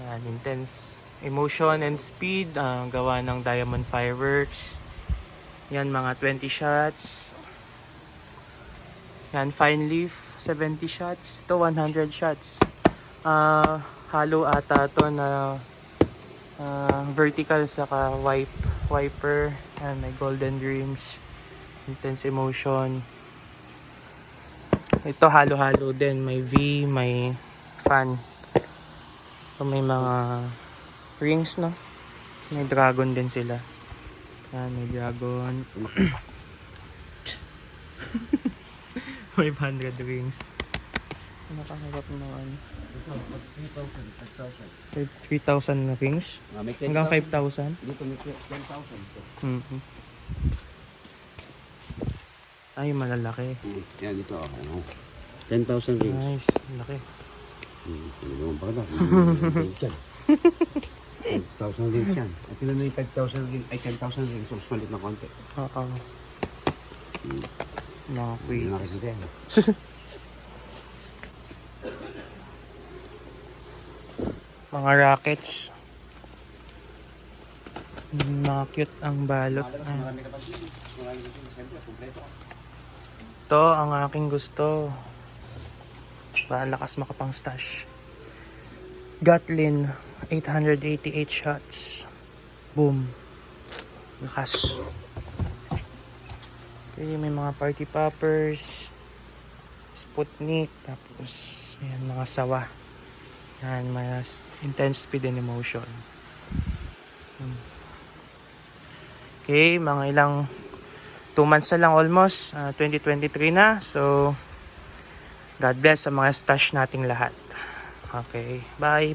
Yan, intense emotion and speed. Gawa ng Diamond Fireworks. Yan, mga 20 shots. Yan, Fine Leaf, 70 shots. Ito, 100 shots. Halo ata to na vertical saka wiper. Yan, may golden rings. Intense emotion. Ito halo-halo din. May V, may fan. So, may mga rings, no? May dragon din sila. Yan, may dragon. 500 rings. Nakahirap naman. 3,000 na rings? Hanggang 5,000? Dito may 10,000. Ay, malalaki. Yan, dito ako. 10,000 rings. Nice, laki. Ano naman pa ka na? 10,000 rings yan. At sila na yung 5,000 rings, ay 10,000 rings. So, mas malit na konti. Oo. Mga quiz. Nakikita yan. Mga rockets. Mga cute ang balot. Ito ang aking gusto. Lakas makapang stash. Gatlin, 888 shots. Boom. Lakas. Okay, may mga party poppers. Sputnik. Tapos, ayan, mga sawa. Yan, may intense speed and emotion. Okay, mga ilang 2 months na lang almost. 2023 na. So, God bless sa mga stash nating lahat. Okay, bye.